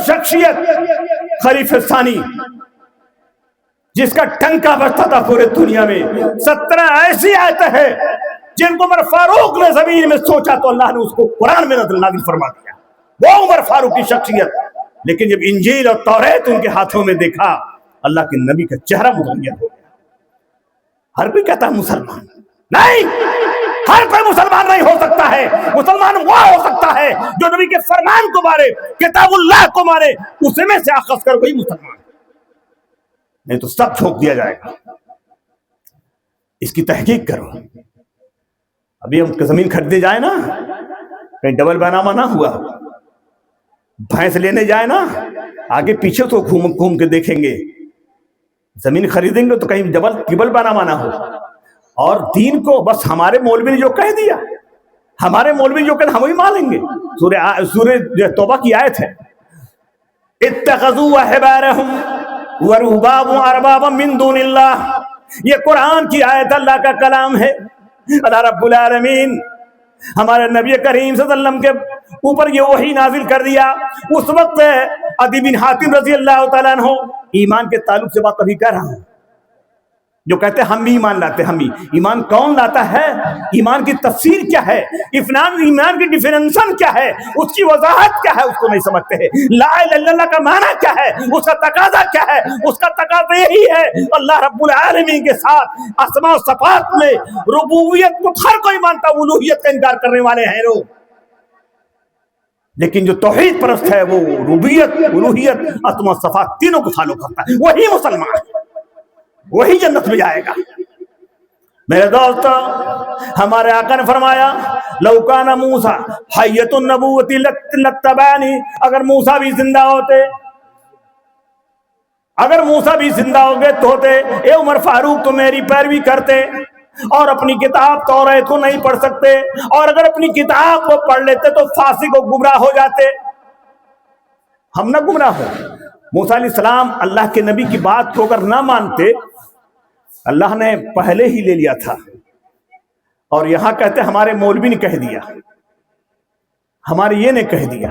شخصیت خلیفہ ثانی جس کا ٹنکا بجتا تھا پورے دنیا میں، 17 ایسی آیتیں ہیں جن کو عمر فاروق نے زمین میں سوچا تو اللہ نے اس کو قرآن میں نازل فرما دیا، وہ عمر فاروق کی شخصیت۔ لیکن جب انجیل اور توریت ان کے ہاتھوں میں دیکھا، اللہ کے نبی کا چہرہ متغیر ہو گیا۔ ہر کوئی کہتا ہے مسلمان نہیں، ہر کوئی مسلمان نہیں ہو سکتا ہے۔ مسلمان وہ ہو سکتا ہے جو نبی کے فرمان کو مانے، کتاب اللہ کو مانے، اس میں سے اخذ کر کوئی مسلمان، نہیں تو سب چھوڑ دیا جائے گا۔ اس کی تحقیق کرو۔ ابھی ہم زمین خریدنے جائیں نا، کہیں ڈبل بینامہ نہ ہوا، بھینس لینے جائیں نا، آگے پیچھے تو گھوم کے دیکھیں گے، زمین خریدیں گے تو کہیں ڈبل بینامہ نہ ہو۔ اور دین کو بس ہمارے مولوی نے جو کہہ دیا، ہمارے مولوی جو کہہ، ہم وہی مانیں گے۔ سورہ توبہ کی آیت ہے، اتخذوا احبارهم ورهبانهم اربابا من دون اللہ۔ یہ قرآن کی آیت، اللہ کا کلام ہے۔ اللہ رب العالمین ہمارے نبی کریم صلی اللہ علیہ وسلم کے اوپر یہ وحی نازل کر دیا۔ اس وقت عدی بن حاتم رضی اللہ تعالیٰ عنہ، ایمان کے تعلق سے بات ابھی کر رہا ہوں، جو کہتے ہیں ہم بھی ایمان لاتے ہیں، ہم بھی ایمان کون لاتا ہے؟ ایمان کی تفسیر کیا ہے؟ ایمان کی ڈیفینیشن کیا ہے؟ اس کی وضاحت کیا ہے؟ اس کو نہیں سمجھتے ہیں۔ لا الہ الا اللہ کا معنی کیا ہے؟ اس کا تقاضا کیا ہے؟ اس کا تقاضا یہی ہے، اللہ رب العالمین کے ساتھ اسماء و صفات میں ربوبیت کو ہر کوئی مانتا، الوہیت کا انکار کرنے والے ہیں لوگ۔ لیکن جو توحید پرست ہے وہ ربوبیت، الوہیت، اسماء و صفات تینوں کو فالو کرتا ہے، وہی مسلمان ہے، وہی جنت میں جائے گا۔ میرے دوست، ہمارے آقا نے فرمایا لو کان موسیٰ حیۃ النبوۃ لاتبعنی، اگر موسیٰ بھی زندہ ہوتے، اگر موسیٰ بھی زندہ ہو گئے تو ہوتے، اے عمر فاروق تو میری پیروی کرتے، اور اپنی کتاب توریت کو نہیں پڑھ سکتے، اور اگر اپنی کتاب کو پڑھ لیتے تو فاسق و گمراہ ہو جاتے۔ ہم نہ گمراہ ہو۔ موسیٰ علیہ السلام اللہ کے نبی کی بات کو اگر نہ مانتے، اللہ نے پہلے ہی لے لیا تھا۔ اور یہاں کہتے ہمارے مولوی نے کہہ دیا، ہمارے یہ نے کہہ دیا۔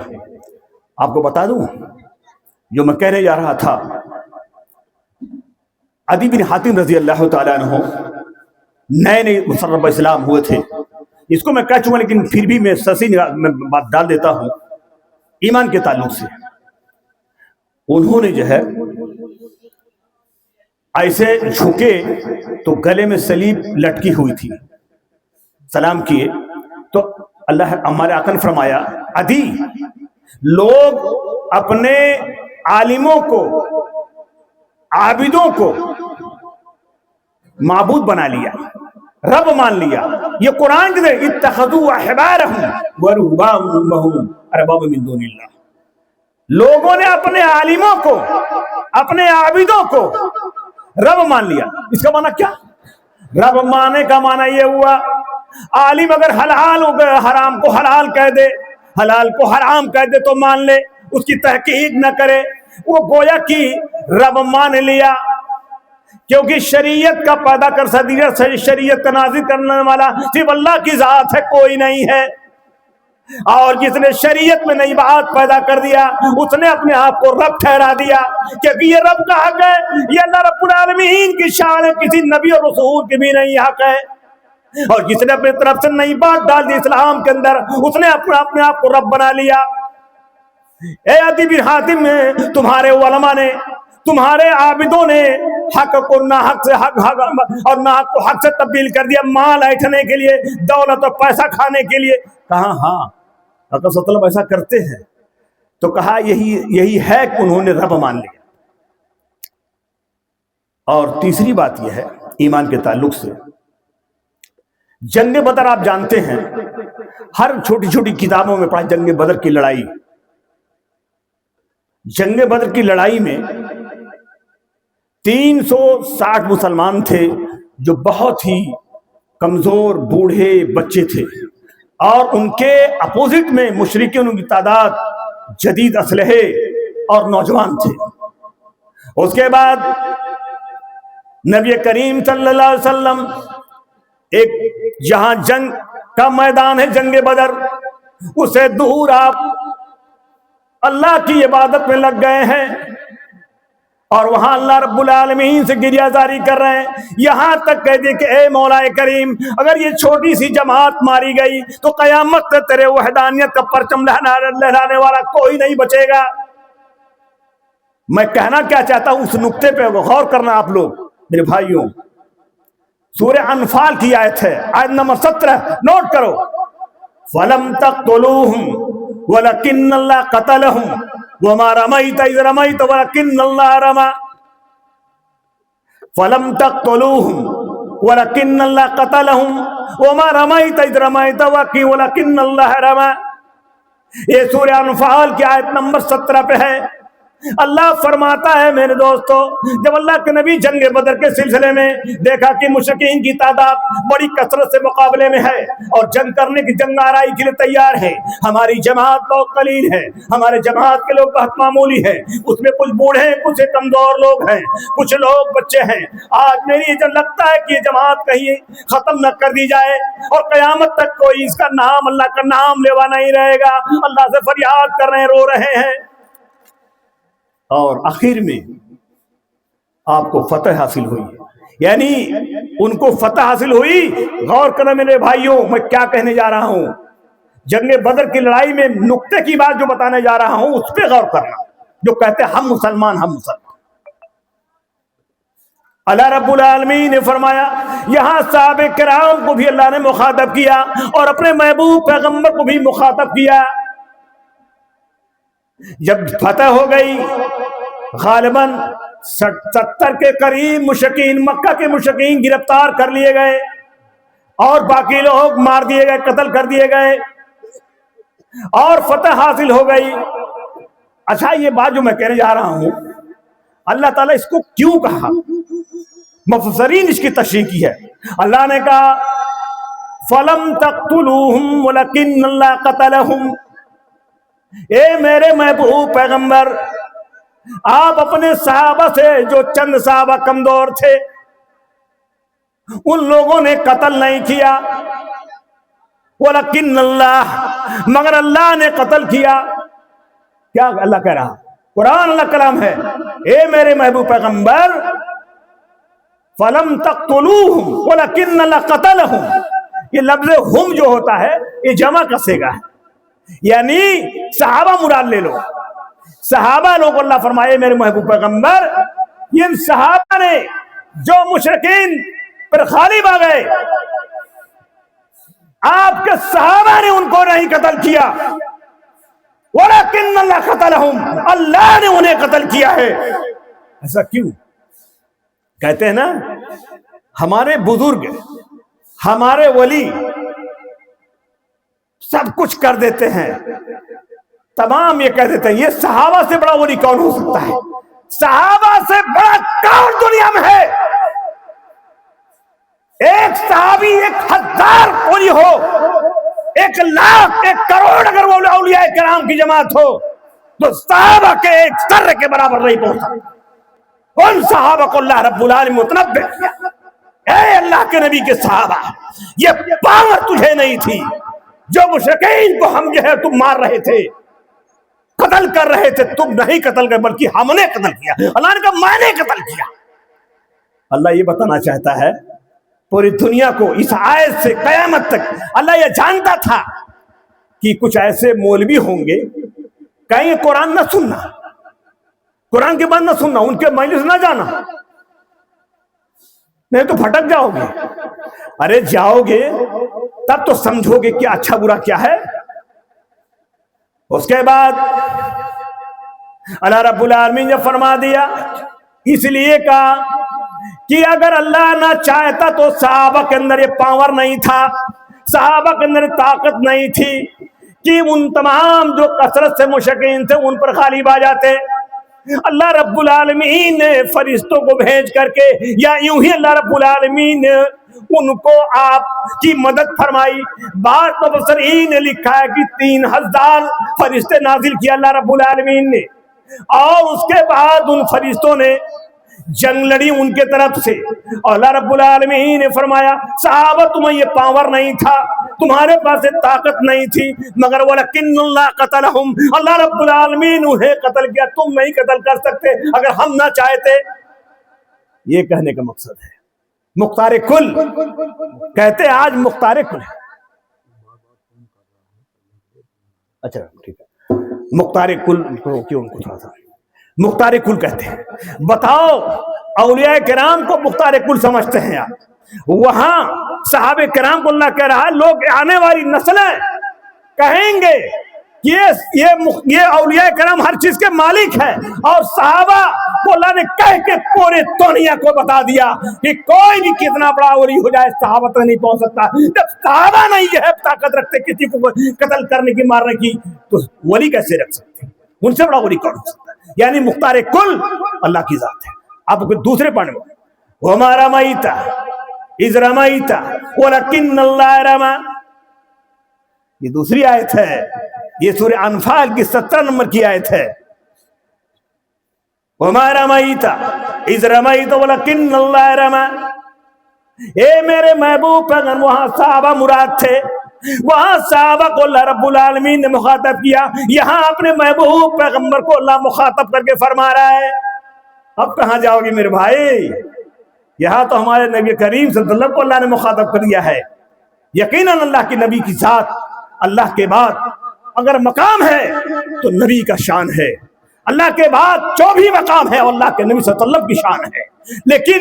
آپ کو بتا دوں جو میں کہنے جا رہا تھا، عدی بن حاتم رضی اللہ تعالیٰ عنہ نئے مسلمان اسلام ہوئے تھے۔ اس کو میں کہہ چکا، لیکن پھر بھی میں سسی میں بات ڈال دیتا ہوں ایمان کے تعلق سے۔ انہوں نے جو ہے ایسے جھکے تو گلے میں سلیب لٹکی ہوئی تھی، سلام کیے تو اللہ ہمارے آقا نے فرمایا عدی، لوگ اپنے عالموں کو، عابدوں کو معبود بنا لیا، رب مان لیا۔ یہ قرآن کے اتخذوا احبارهم ورهبانهم اربابا من دون اللہ، لوگوں نے اپنے عالموں کو، اپنے عابدوں کو رب مان لیا۔ اس کا معنی کیا؟ رب مانے کا معنی یہ ہوا، عالم اگر حلال حرام کو حلال کہہ دے، حلال کو حرام کہہ دے تو مان لے، اس کی تحقیق نہ کرے، وہ گویا کی رب مان لیا۔ کیونکہ شریعت کا پیدا کر سکتی، شریعت کا نازل کرنے والا صرف اللہ کی ذات ہے، کوئی نہیں ہے۔ اور جس نے شریعت میں نئی بات پیدا کر دیا، اس نے اپنے آپ کو رب ٹھہرا دیا، کیونکہ یہ رب کا حق ہے، یہ اللہ رب العالمین کی شان ہے، کسی نبی اور رسول کی بھی نہیں حق ہے۔ اور جس نے اپنے طرف سے نئی بات ڈال دی اسلام کے اندر، اس نے اپنے آپ کو رب بنا لیا۔ اے عدی بن حاتم، تمہارے علماء نے، تمہارے عابدوں نے حق کو ناحق سے حق اور ناحق کو حق سے تبدیل کر دیا، مال ایٹھنے کے لیے، دولت اور پیسہ کھانے کے لیے۔ کہا ہاں حضرت صلی اللہ علیہ وسلم ایسا کرتے ہیں، تو کہا یہی ہے کہ انہوں نے رب مان لیا۔ اور تیسری بات یہ ہے ایمان کے تعلق سے، جنگ بدر آپ جانتے ہیں، ہر چھوٹی چھوٹی کتابوں میں پڑھا جنگ بدر کی لڑائی۔ جنگ بدر کی لڑائی میں 360 مسلمان تھے جو بہت ہی کمزور، بوڑھے، بچے تھے، اور ان کے اپوزٹ میں مشرکین کی تعداد جدید اسلحے اور نوجوان تھے۔ اس کے بعد نبی کریم صلی اللہ علیہ وسلم ایک جہاں جنگ کا میدان ہے جنگ بدر، اسے دور آپ اللہ کی عبادت میں لگ گئے ہیں اور وہاں اللہ رب العالمین سے گریہ زاری کر رہے ہیں، یہاں تک کہہ دے کہ اے مولا کریم اگر یہ چھوٹی سی جماعت ماری گئی تو قیامت تک تیرے وحدانیت کا پرچم لہرانے والا کوئی نہیں بچے گا۔ میں کہنا کیا چاہتا ہوں اس نقطے پہ غور کرنا آپ لوگ میرے بھائیوں۔ سورہ انفال کی آیت ہے، آیت نمبر 17، نوٹ کرو۔ فَلَمْ تَقْتُلُوهُمْ وَلَكِنَّ اللَّهَ قَتَلَهُمْ وَمَا رَمَيْتَ إِذْ رَمَيْتَ وَلَكِنَّ اللَّهَ رَمَى۔ فَلَمْ تَقْتُلُوهُمْ وَلَكِنَّ اللَّهَ قَتَلَهُمْ وَمَا رَمَيْتَ إِذْ رَمَيْتَ وَلَكِنَّ اللَّهَ رَمَى۔ یہ سورہ انفال کی آیت نمبر 17 پہ ہے۔ اللہ فرماتا ہے میرے دوستو، جب اللہ کے نبی جنگ بدر کے سلسلے میں دیکھا کہ مشرکین کی تعداد بڑی کثرت سے مقابلے میں ہے اور جنگ کرنے کی جنگ آرائی کے لیے تیار ہے، ہماری جماعت بہت قلیل ہے، ہمارے جماعت کے لوگ بہت معمولی ہیں، اس میں کچھ بوڑھے ہیں، کچھ کمزور لوگ ہیں، کچھ لوگ بچے ہیں، آج میری جو لگتا ہے کہ یہ جماعت کہیں ختم نہ کر دی جائے اور قیامت تک کوئی اس کا نام، اللہ کا نام لیوا نہیں رہے گا۔ اللہ سے فریاد کر رہے ہیں، رو رہے ہیں، اور آخر میں آپ کو فتح حاصل ہوئی، یعنی ان کو فتح حاصل ہوئی۔ غور کرنا میرے بھائیوں، میں کیا کہنے جا رہا ہوں، جنگ بدر کی لڑائی میں نقطے کی بات جو بتانے جا رہا ہوں اس پہ غور کرنا، جو کہتے ہیں ہم مسلمان ہم مسلمان۔ اللہ رب العالمین نے فرمایا، یہاں صحابہ کرام کو بھی اللہ نے مخاطب کیا اور اپنے محبوب پیغمبر کو بھی مخاطب کیا۔ جب فتح ہو گئی، غالباً 70 کے قریب مشرکین، مکہ کے مشرکین گرفتار کر لیے گئے اور باقی لوگ مار دیے گئے، قتل کر دیے گئے اور فتح حاصل ہو گئی۔ اچھا یہ بات جو میں کہنے جا رہا ہوں، اللہ تعالیٰ اس کو کیوں کہا؟ مفسرین اس کی تشریح کی ہے۔ اللہ نے کہا فَلَمْ تَقْتُلُوهُمْ وَلَكِنَّ اللَّهَ قَتَلَهُمْ۔ اے میرے محبوب پیغمبر، آپ اپنے صحابہ سے جو چند صحابہ کمزور تھے ان لوگوں نے قتل نہیں کیا، وَلَكِنَّ اللَّهَ، مگر اللہ نے قتل کیا۔ کیا اللہ کہہ رہا؟ قرآن اللہ کلام ہے۔ اے میرے محبوب پیغمبر، فَلَمْ تَقْتُلُوهُمْ وَلَكِنَّ اللَّهَ قَتَلَهُمْ، یہ لفظ ہم جو ہوتا ہے یہ جمع کا صیغہ ہے، یعنی صحابہ مراد لے لو، صحابہ لوگ۔ اللہ فرمائے میرے محبوب پیغمبر، یہ صحابہ نے جو مشرکین پر غالب آ گئے، آپ کے صحابہ نے ان کو نہیں قتل کیا، وَلَكِنَّ اللَّهَ قَتَلَهُمْ، اللہ نے انہیں قتل کیا ہے۔ ایسا کیوں؟ کہتے ہیں نا ہمارے بزرگ، ہمارے ولی سب کچھ کر دیتے ہیں، تمام یہ کہہ دیتے ہیں یہ صحابہ سے بڑا ولی کون ہو سکتا ہے؟ صحابہ سے بڑا کون دنیا میں ہے؟ ایک صحابی 1000 ولی ہو، 1,00,000 1,00,00,000 اگر وہ اولیاء کرام کی جماعت ہو تو صحابہ کے ایک ذرے کے برابر نہیں پہنچ سکتا۔ ان صحابہ کو اللہ رب العالمین متنبع کیا، اے اللہ کے نبی کے صحابہ، یہ پاور تجھے نہیں تھی جو مشرکین کو ہم جو ہے تم مار رہے تھے، قتل کر رہے تھے، تم نہیں قتل کر بلکہ ہم نے قتل کیا۔ اللہ نے کہا میں نے قتل کیا۔ اللہ یہ بتانا چاہتا ہے پوری دنیا کو اس آیت سے قیامت تک، اللہ یہ جانتا تھا کہ کچھ ایسے مولوی ہوں گے کہیں گے قرآن نہ سننا، قرآن کی بات نہ سننا، ان کے مجلس نہ جانا، نہیں تو پھٹک جاؤ گے۔ ارے جاؤ گے تب تو سمجھو گے کہ اچھا برا کیا ہے۔ اس کے بعد اللہ رب العالمین نے فرما دیا، اس لیے کہا کہ اگر اللہ نہ چاہتا تو صحابہ کے اندر یہ پاور نہیں تھا، صحابہ کے اندر طاقت نہیں تھی کہ ان تمام جو کثرت سے مشرکین تھے ان پر غالب آ جاتے۔ اللہ رب العالمین نے فرشتوں کو بھیج کر کے، یا یوں ہی اللہ رب العالمین نے ان کو آپ کی مدد فرمائی۔ بعض مفسرین نے لکھا ہے کہ 3000 فرشتے نازل کیا اللہ رب العالمین نے، اور اس کے بعد ان فرشتوں نے جنگ لڑی ان کے طرف سے، اور اللہ رب العالمین نے فرمایا صحابہ تمہیں یہ پاور نہیں تھا، تمہارے پاس یہ طاقت نہیں تھی، مگر وَلَكِنَّ اللَّهَ قَتَلَهُمْ، اللہ رب العالمین انہیں قتل کیا، تم نہیں قتل کر سکتے اگر ہم نہ چاہتے۔ یہ کہنے کا مقصد ہے مختار کل، کہتے آج مختار کل ہے۔ اچھا ٹھیک ہے، مختار کل کیوں ان کو تھوڑا سا مختار کل کہتے ہیں۔ بتاؤ اولیاء کرام کو مختار کل سمجھتے ہیں آپ، وہاں صحابہ کرام کو اللہ کہہ رہا ہے، لوگ آنے والی نسلیں کہیں گے یہ اولیاء کرام ہر چیز کے مالک ہیں، اور صحابہ کو اللہ نے کہہ کے پورے دنیا کو بتا دیا کہ کوئی بھی کتنا بڑا ولی ہو جائے صحابہ تک نہیں پہنچ سکتا۔ جب صحابہ نہیں ہے طاقت رکھتے کسی کو قتل کرنے کی مارنے کی، تو ولی کیسے رکھ سکتے؟ ان سے بڑا ولی کون ہو سکتا ہے؟ یعنی مختار کل اللہ کی ذات ہے۔ اب دوسرے پڑھنے میں وَمَا رَمَيْتَ إِذْ رَمَيْتَ وَلَكِنَّ اللَّهَ رَمَى، یہ دوسری آیت ہے، یہ سورہ انفال کی 17 نمبر کی آیت ہے۔ وَمَا رَمَيْتَ إِذْ رَمَيْتَ وَلَكِنَّ اللَّهَ رَمَى، اے میرے محبوب پیغمبر، وہاں صحابہ مراد تھے، وہاں صحابہ کو اللہ رب العالمین نے مخاطب کیا، یہاں اپنے محبوب پیغمبر کو اللہ مخاطب کر کے فرما رہا ہے۔ اب کہاں جاؤ گے میرے بھائی؟ یہاں تو ہمارے نبی کریم صلی اللہ علیہ وسلم کو اللہ نے مخاطب کر دیا ہے۔ یقیناً اللہ کے نبی کی ذات اللہ کے بعد اگر مقام ہے تو نبی کا شان ہے، اللہ کے بعد جو بھی مقام ہے اللہ کے نبی صلی اللہ علیہ وسلم کی شان ہے۔ لیکن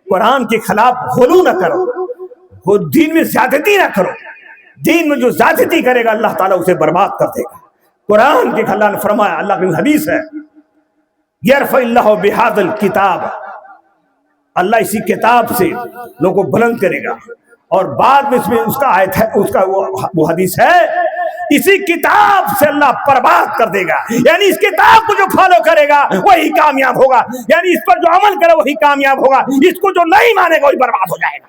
قرآن کے خلاف غلو نہ کرو، دین میں زیادتی نہ کرو، دین میں جو زیادتی کرے گا اللہ تعالیٰ اسے برباد کر دے گا۔ قرآن کے اللہ نے فرمایا، اللہ کی حدیث ہے، یرفع اللہ بہذا الکتاب، اللہ اسی کتاب سے لوگوں کو بلند کرے گا، اور بعد میں اس کا آیت ہے، اس کا وہ حدیث ہے، اسی کتاب سے اللہ برباد کر دے گا، یعنی اس کتاب کو جو فالو کرے گا وہی کامیاب ہوگا، یعنی اس پر جو عمل کرے وہی کامیاب ہوگا، اس کو جو نہیں مانے گا وہی برباد ہو جائے گا۔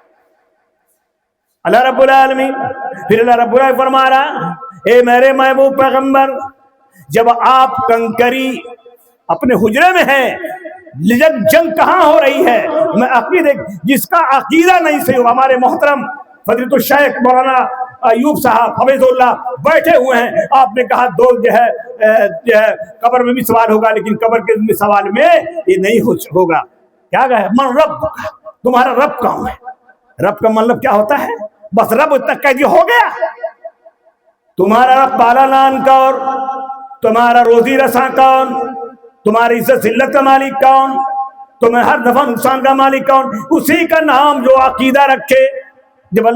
اللہ رب العالمین پھر اللہ رب العالمین فرما رہا، اے میرے محبوب پیغمبر، جب آپ کنکری اپنے حجرے میں ہیں، جنگ کہاں ہو رہی ہے؟ میں عقیدے جس کا عقیدہ نہیں صحیح ہو، ہمارے محترم فضیلت الشیخ مولانا ایوب صاحب حفظ اللہ بیٹھے ہوئے ہیں، آپ نے کہا دو جو ہے قبر میں بھی سوال ہوگا، لیکن قبر کے سوال میں یہ نہیں ہوگا۔ کیا کہا ہے؟ من رب، تمہارا رب کون ہے؟ رب کا مطلب کیا ہوتا ہے؟ بس رب تک کہہ دیا ہو گیا۔ تمہارا رب بالا لان کون، تمہارا روزی رساں کون، تمہاری عزت ذلت کا مالک کون، تمہیں ہر دفعہ نقصان کا مالک کون، اسی کا نام جو عقیدہ رکھے۔ جب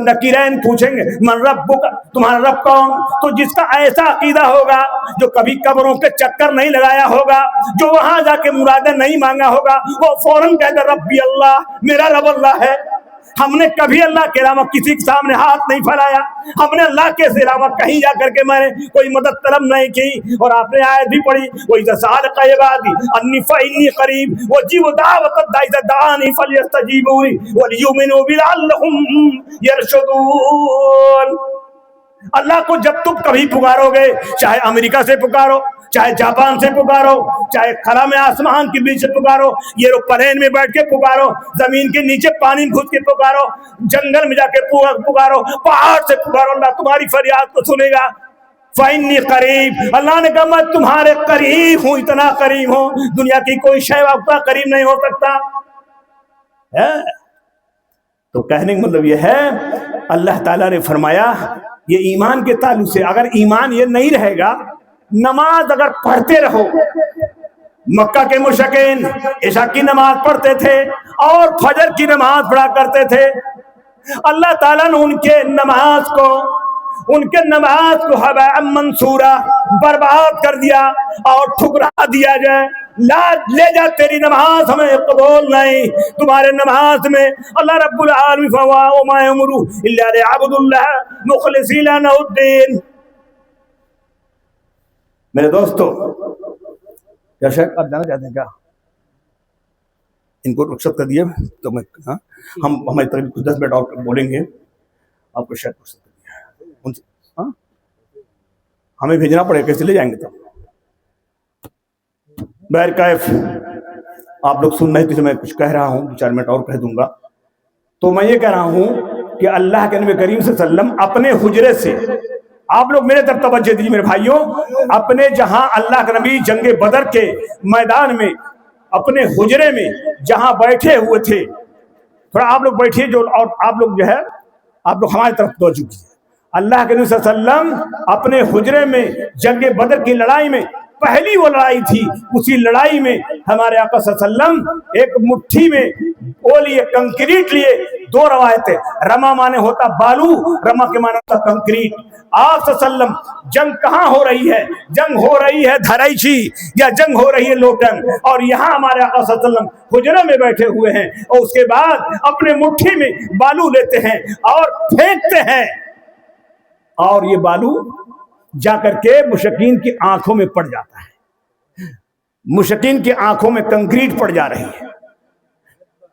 نکیرین پوچھیں گے من ربک، تمہارا رب کون، تو جس کا ایسا عقیدہ ہوگا، جو کبھی قبروں کے چکر نہیں لگایا ہوگا، جو وہاں جا کے مرادیں نہیں مانگا ہوگا، وہ فوراً کہتا ربی اللہ، میرا رب اللہ ہے۔ ہم نے کبھی اللہ کے علاوہ کسی کے سامنے ہاتھ نہیں پھیلایا، ہم نے اللہ کے علاوہ کہیں جا کر کے میں نے کوئی مدد طلب نہیں کی۔ اور آپ نے آیت بھی پڑھی، وَإِذَا سَأَلَكَ عِبَادِي عَنِّي فَإِنِّي قَرِيبٌ أُجِيبُ دَعْوَةَ الدَّاعِ إِذَا دَعَانِ فَلْيَسْتَجِيبُوا لِي وَلْيُؤْمِنُوا بِي لَعَلَّهُمْ يَرْشُدُونَ۔ اللہ کو جب تم کبھی پکارو گے، چاہے امریکہ سے پکارو، چاہے جاپان سے پکارو، چاہے خلا میں آسمان کے بیچ سے پکارو، ایروپلین میں بیٹھ کے پکارو، زمین کے نیچے پانی میں گھس کے پکارو، جنگل میں جا کے پکارو، پہاڑ سے پکارو، اللہ تمہاری فریاد کو سنے گا۔ فَإِنِّي قَرِيب، اللہ نے کہا میں تمہارے قریب ہوں، اتنا قریب ہوں، دنیا کی کوئی شے آپ کا قریب نہیں ہو سکتا ہے۔ تو کہنے کا مطلب یہ ہے، اللہ تعالیٰ نے فرمایا یہ ایمان کے تعلق سے، اگر ایمان یہ نہیں رہے گا، نماز اگر پڑھتے رہو، مکہ کے مشرکین عشاء کی نماز پڑھتے تھے اور فجر کی نماز پڑھا کرتے تھے، اللہ تعالیٰ نے ان کے نماز کو ہباء منصورا برباد کر دیا اور ٹھکرا دیا جائے، لے جا تیری نماز ہمیں قبول نہیں۔ تمہارے نماز میں اللہ رب العالمین وما امروا الا ليعبدوا الله مخلصين له الدين۔ میرے دوستو، کیا شیخ آپ جانا چاہتے ہیں کیا؟ ان کو رخصت کر دیے تو میں ہم ہمیں تقریباً کچھ 10 منٹ اور بولیں گے، آپ کو شیخ رخصت کر دیا ان سے، ہاں ہمیں بھیجنا پڑے، کیسے لے جائیں گے؟ تب بہرکیف آپ لوگ سن رہے تھے، میں کچھ کہہ رہا ہوں، 2-4 منٹ اور کہہ دوں گا. تو میں یہ کہہ رہا ہوں کہ اللہ کے نبی کریم صلی اللہ علیہ وسلم اپنے حجرے سے، آپ لوگ میرے طرف توجہ دیجیے میرے بھائیوں، اپنے جہاں اللہ کے نبی جنگ بدر کے میدان میں اپنے حجرے میں جہاں بیٹھے ہوئے تھے، تھوڑا آپ لوگ بیٹھیے جو، اور آپ لوگ جو ہے آپ لوگ ہماری طرف توجہ کیجیے. اللہ کے نبی صلی اللہ علیہ وسلم اپنے حجرے میں جنگ بدر کی لڑائی میں، پہلی وہ لڑائی تھی، اسی لڑائی میں ہمارے آقا صلی اللہ علیہ وسلم ایک مٹھی میں وہ لیے کنکریٹ لیے. 2 روایتیں، رما مانے ہوتا بالو، رما کے مانے ہوتا کنکریٹ. آپ صلی اللہ علیہ وسلم جنگ کہاں ہو رہی ہے؟ جنگ ہو رہی ہے دھرائچی یا جنگ ہو رہی ہے لوٹن، اور یہاں ہمارے آقا صلی اللہ علیہ وسلم حجرے میں بیٹھے ہوئے ہیں، اور اس کے بعد اپنے مٹھی میں بالو لیتے ہیں اور پھینکتے ہیں، اور یہ بالو جا کر کے مشرکین کی آنکھوں میں پڑ جاتا ہے. مشرکین کی آنکھوں میں کنکریٹ پڑ جا رہی ہے.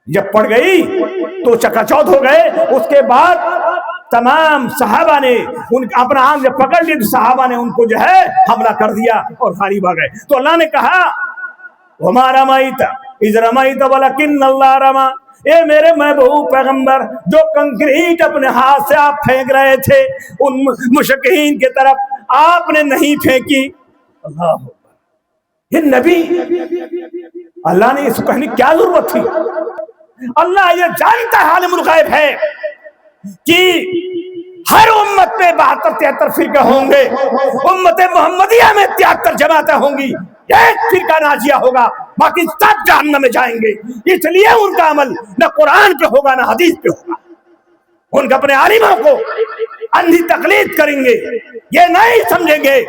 جب پڑ گئی تو چکا چوتھ ہو گئے. اس کے بعد تمام صحابہ نے ان اپنا آنکھ جب پکڑ لی تو صحابہ نے ان کو جو ہے حملہ کر دیا اور غالب آ گئے. تو اللہ نے کہا وَمَا رَمَيْتَ إِذْ رَمَيْتَ وَلَكِنَّ اللَّهَ رَمَى. اے میرے محبوب پیغمبر، جو کنکریٹ اپنے ہاتھ سے آپ پھینک رہے تھے ان مشرکین کی طرف، آپ نے نہیں پھینکی. اللہ، یہ نبی، اللہ نے اس کو کہنے کی کیا ضرورت تھی؟ اللہ یہ جانتا ہے، عالم الغیب ہے کہ ہر امت میں 72-73 فرقے ہوں گے. امت محمدیہ میں 73 جماعتیں ہوں گی، ایک فرقہ ناجیہ ہوگا، باقی سب جہنم میں جائیں گے. اس لیے ان کا عمل نہ قرآن پہ ہوگا نہ حدیث پہ ہوگا. ان کا اپنے عالموں کو اندھی تقلید کریں گے، یہ نہیں سمجھیں گے.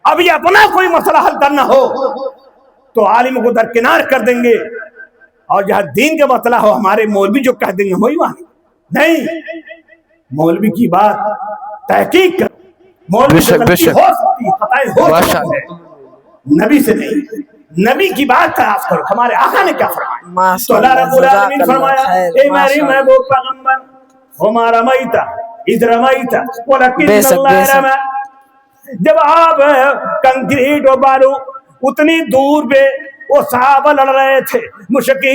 ابھی اپنا کوئی مسئلہ حل کرنا ہو تو عالم کو درکنار کر دیں گے، اور جہاں دین کا مسئلہ ہو ہمارے مولوی جو کہہ دیں گے وہی مان. نہیں، مولوی کی بات تحقیق کر، مولوی سے غلطی ہو سکتی ہے، خطائیں ہو سکتی ہے، نبی سے نہیں. نبی کی بات تلاش کرو، ہمارے آقا نے کیا فرمایا. تو اللہ رب العالمین فرمایا اے میری محبوب پیغمبر وَمَا رَمَيْتَ إِذْ رَمَيْتَ وَلَكِنَّ اللَّهَ رَمَى. جب آپ کنکریٹ و بالو اتنی دور پہ وہ صحابہ لڑ رہے تھے، مشرکین